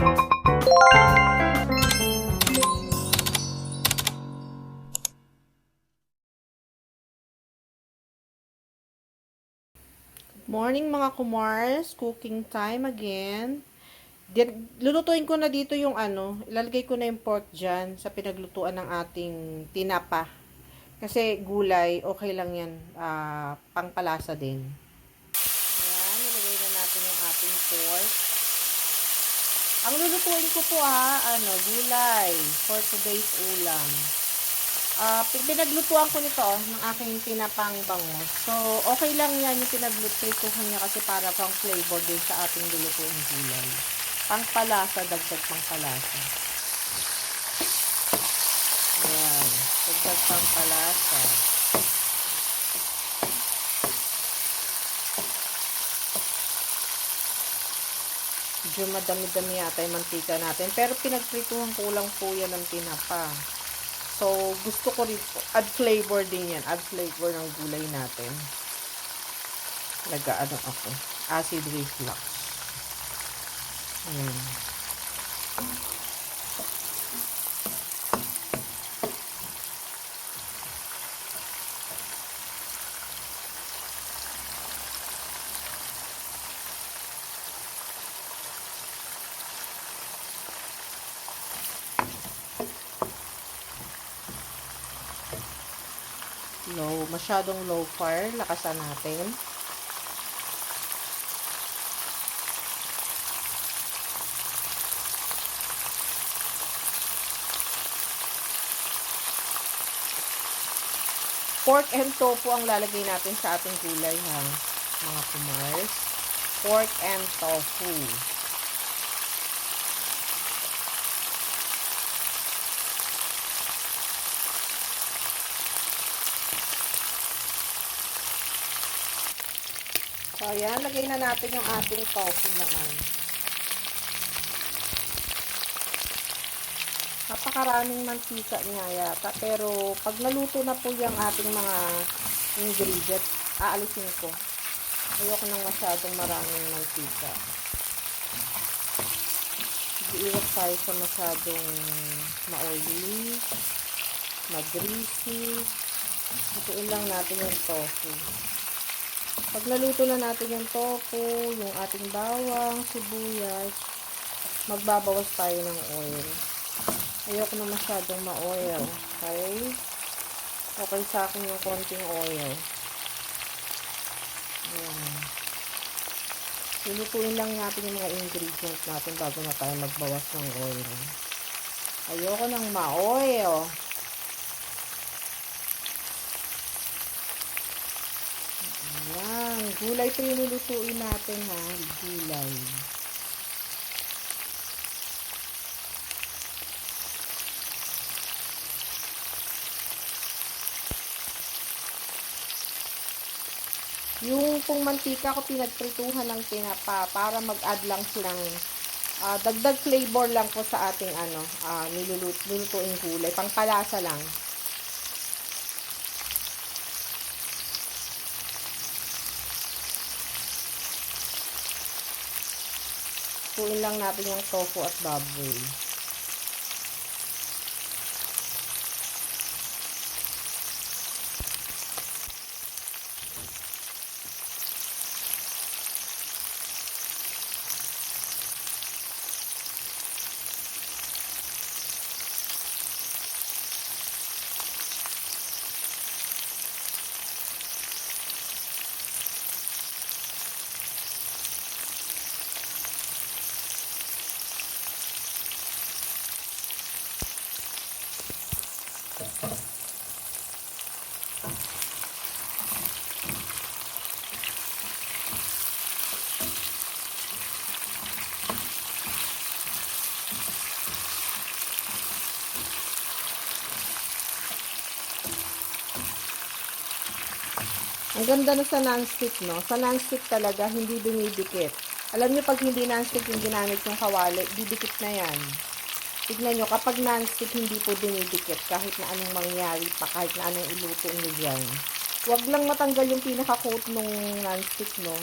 Morning mga kumars, cooking time again. Lulutuin ko na dito yung ilalagay ko na yung pork dyan sa pinaglutuan ng ating tinapa. Kasi gulay, okay lang yan, pangpalasa din. Ayan, nilagay na natin yung ating pork. Ang lulutuin ko po gulay for today's ulam. Pinaglutuan ko nito ng aking tinapang bangus. So, okay lang yan yung pinaglutuan niya kasi para pang flavor din sa ating lulutuin gulay. Pangpalasa, dagdag pangpalasa. Ayan, dagdag pangpalasa. Medyo madami-dami yata yung mantika natin. Pero pinagprituhan ko lang po yan ng tinapa. So, gusto ko rin po, add flavor din yan. Add flavor ng gulay natin. Ako, acid reflux. Ayan. Masyadong low fire, lakasan natin. Pork and tofu ang lalagay natin sa ating gulay mga kumars. Pork and tofu. So, ayan, lagay na natin yung ating tofu naman. Napakaraming mantika niya yata. Pero, pag naluto na po yung ating mga ingredients, aalisin ko. Ayoko nang masyadong maraming mantika. Iiwas tayo sa masyadong ma-oily, ma-greasy. Lutuin lang natin yung tofu. Pag naluto na natin yung tofu, yung ating bawang, sibuyas, magbabawas tayo ng oil. Ayoko na masyadong ma-oil. Okay? Okay sa akin yung konting oil. Ayan. Lulutuin lang natin yung mga ingredients natin bago na tayo magbawas ng oil. Ayoko nang ma-oil. Ayan. Gulay ito yung lulutuin natin Gulay. Yung pong mantika ko pinagprituhan ng tinapa para mag-add lang silang dagdag flavor lang po sa ating nilulutuing gulay. Pangpalasa lang. Lutuin lang natin yung tofu at baboy. Ang ganda na sa non-stick, no? Sa non-stick talaga, hindi dumidikit. Alam niyo, pag hindi non-stick yung ginamit yung kawali, didikit na yan. Tignan nyo, kapag non-stick, hindi po dumidikit. Kahit na anong mangyari pa, kahit na anong iluto nyo dyan. Huwag lang matanggal yung pinaka-coat nung non-stick, no?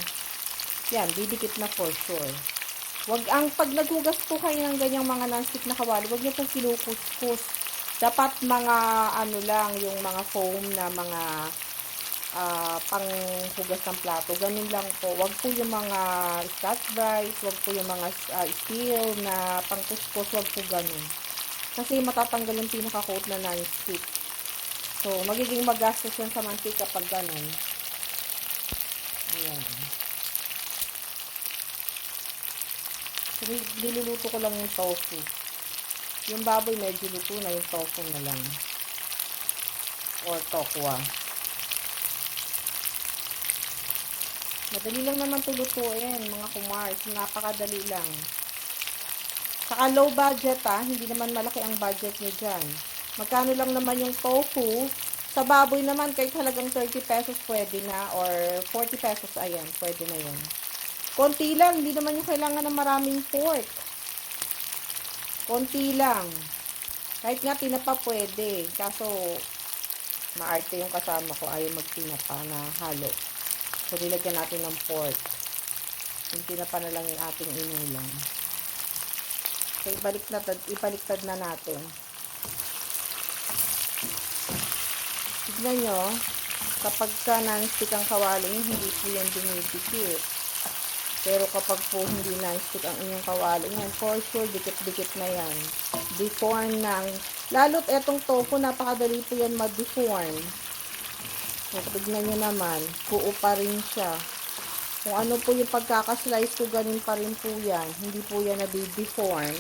Yan, didikit na for sure. Wag ang pag naghugas po kayo ng ganyang mga non-stick na kawali, wag niyo pong kinukuskus. Dapat mga ano lang, yung mga foam na mga panghugas ng plato. Ganun lang po. Wag po yung mga Scotch-Brite, wag po yung mga steel na pangkuskus, wag po ganun. Kasi matatanggal yung pinaka-coat na non-stick. So, magiging magastos yan sa mantika pag ganun. Ayan. So, niluluto ko lang yung tofu. Yung baboy medyo luto na, yung tofu na lang. Or tokwa. Madali lang naman ito lutuin, mga kumars. Napakadali lang. Saka low budget hindi naman malaki ang budget nyo dyan. Magkano lang naman yung tofu. Sa baboy naman, kahit halagang 30 pesos pwede na. Or 40 pesos, ayan, pwede na yun. Konti lang, hindi naman yung kailangan ng maraming pork. Konti lang. Kahit nga tinapa pwede. Kaso, maarte yung kasama ko, ayaw magtinapa na halo. So, nilagyan natin ng pork. Yung tinapa na lang yung ating inulang. So, ibaliktad na natin. Tignan nyo, kapag ka non-stick ang kawali, hindi po yan dumidikit. Pero kapag po hindi non-stick ang inyong kawali, yan, for sure, dikit-dikit na yan. Deform ng, lalo't etong tofu, napakadali po yan ma-deform. So, tignan nyo naman, buo pa rin siya. Kung ano po yung pagkakaslice ko, ganun pa rin po yan. Hindi po yan na-deform.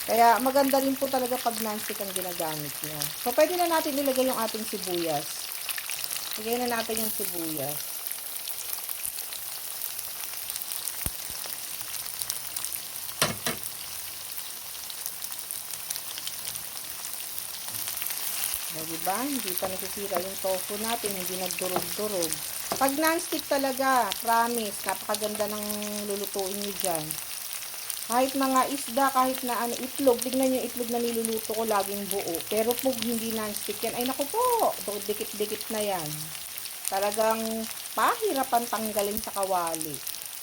Kaya maganda rin po talaga pag non-stick ang ginagamit nyo. So, pwede na natin ilagay yung ating sibuyas. Lagay na natin yung sibuyas. Diba? Hindi pa nasisira yung tofu natin, hindi nagdurog-durog. Pag non-stick talaga, promise, napakaganda ng lulutuin nyo dyan. Kahit mga isda, kahit na itlog, tignan nyo itlog na niluluto ko laging buo. Pero pag hindi non-stick yan, ay naku po, dikit-dikit na yan. Talagang pahirapan tanggalin sa kawali.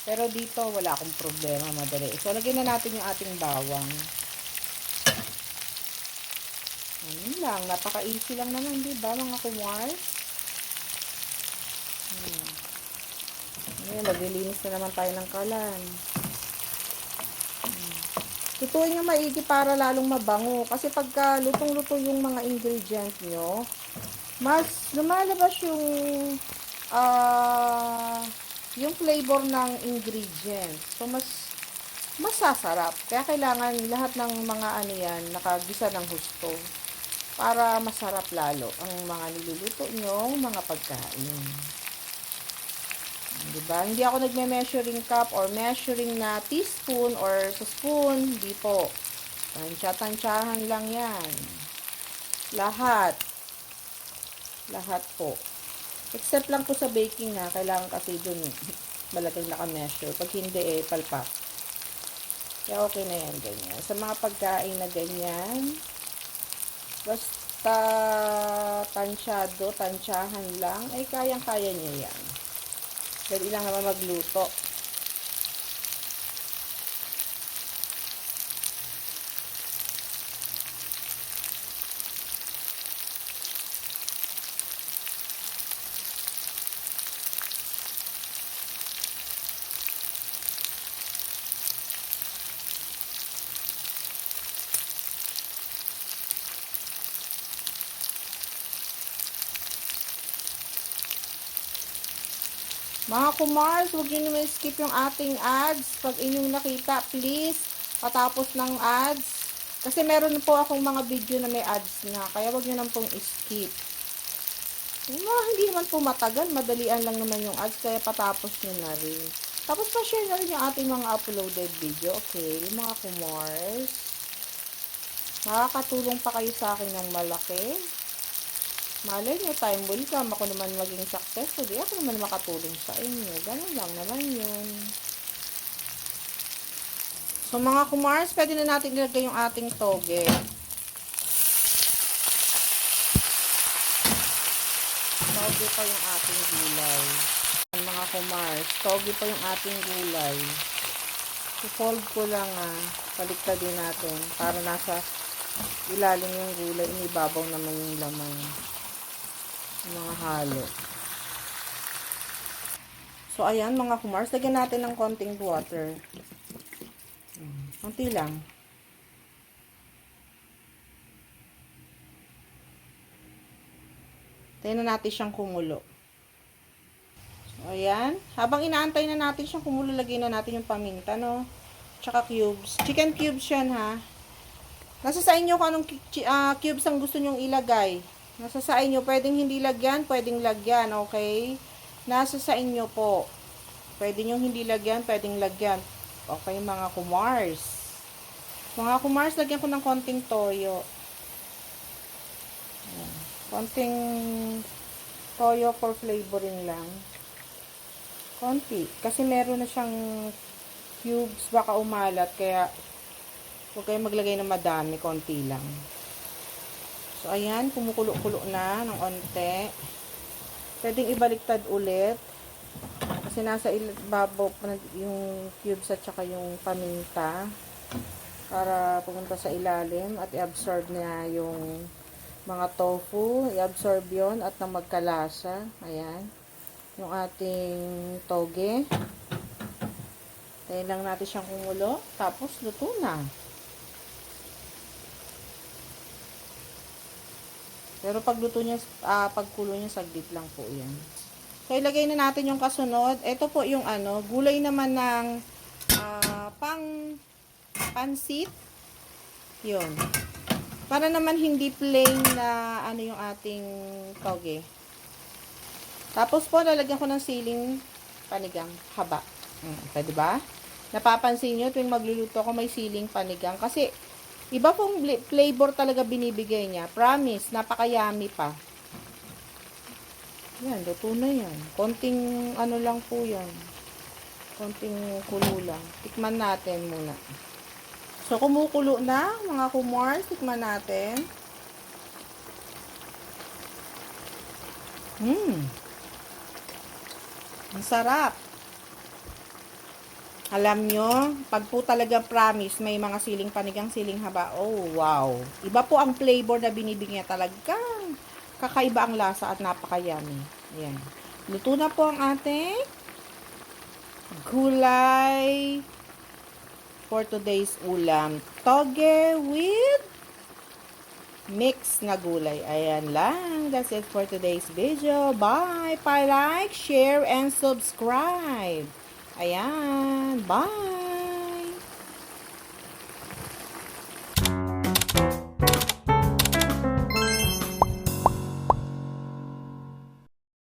Pero dito, wala akong problema, madali. So, lagyan na natin yung ating bawang. Ano lang, napaka-easy lang naman, di ba mga kumars? Ngayon, maglilinis na naman tayo ng kalan. Lutuin nyo maigi para lalong mabango. Kasi pagka lutong-luto yung mga ingredients nyo, mas lumalabas yung flavor ng ingredients. So, mas sasarap. Kaya kailangan lahat ng mga ano yan, nakagisa ng husto. Para masarap lalo ang mga niluluto nyong mga pagkain. Diba? Hindi ako nagme-measuring cup or measuring na teaspoon or sa spoon. Hindi po. Tansya-tansyahan lang yan. Lahat. Lahat po. Except lang po sa baking kailangan kasi dun malaking naka-measure. Pag hindi palpak. Kaya okay na yan, ganyan. Sa mga pagkain na ganyan, basta tansyado, tansyahan lang, ay kayang-kaya niyo yan. Dali lang naman magluto. Mga kumars, huwag nyo naman skip yung ating ads. Pag inyong nakita, please, patapos ng ads. Kasi meron po akong mga video na may ads na. Kaya huwag nyo naman pong skip. Hindi naman po matagal. Madalian lang naman yung ads. Kaya patapos nyo na rin. Tapos pa-share na rin yung ating mga uploaded video. Okay, mga kumars. Makakatulong pa kayo sa akin ng malaki. Malay nyo, time will come. Ako naman maging successful. Di ako naman makatulong sa inyo. Ganun lang naman yun. So, mga kumars, pwede na natin ilagay yung ating toge. Toge pa yung ating gulay. Mga kumars, toge pa yung ating gulay. I-fold ko lang baliktad din natin para nasa ilalim yung gulay, inibabaw naman yung laman. Yung mga halo. So, ayan mga kumars, lagyan natin ng konting water. Konti lang. Tayo na natin siyang kumulo. So, ayan. Habang inaantay na natin siyang kumulo, lagyan na natin yung paminta, no? Tsaka cubes. Chicken cubes yan, ha? Nasa sa inyo kung anong cubes ang gusto nyong ilagay. Nasa sa inyo. Pwedeng hindi lagyan, pwedeng lagyan, okay? Nasa sa inyo po. Pwede nyong hindi lagyan, pwedeng lagyan. Okay, mga kumars. Mga kumars, lagyan ko ng konting toyo. Ayan. Konting toyo for flavoring lang. Konti. Kasi meron na siyang cubes, baka umalat. Kaya, huwag kayong maglagay ng madami. Konti lang. So, ayan. Kumukulo-kulo na ng onte. Pwedeng ibaliktad ulit. Kasi nasa ibabaw yung cubes at saka yung paminta. Para pumunta sa ilalim at i-absorb na yung mga tofu, i-absorb yon at na magkalasa. Ayan. Yung ating toge. Tayo lang natin siyang kumulo. Tapos, luto na. Pero pag luto niya, pagkulo niya, saglit lang po yan. So, ilagay na natin yung kasunod. Ito po yung gulay naman ng pansit. Yun. Para naman hindi plain na yung ating toge. Tapos po, lalagyan ko ng siling panigang haba. Pwede ba? Napapansin nyo, tuwing magluluto ako may siling panigang. Kasi, iba pong flavor talaga binibigay niya. Promise, napaka-yummy pa. Yan, luto na yan. Konting lang po yan. Konting kulo lang. Tikman natin muna. So, kumukulo na, mga kumars. Tikman natin. Ang sarap. Alam nyo, pag po talaga promise, may mga siling panigang, siling haba. Oh, wow. Iba po ang flavor na binibigyan talaga. Kakaiba ang lasa at napaka-yummy. Ayan. Luto na po ang ating gulay for today's ulam. Toge with mix na gulay. Ayan lang. That's it for today's video. Bye! Pa-like, share, and subscribe. Ayan. Bye!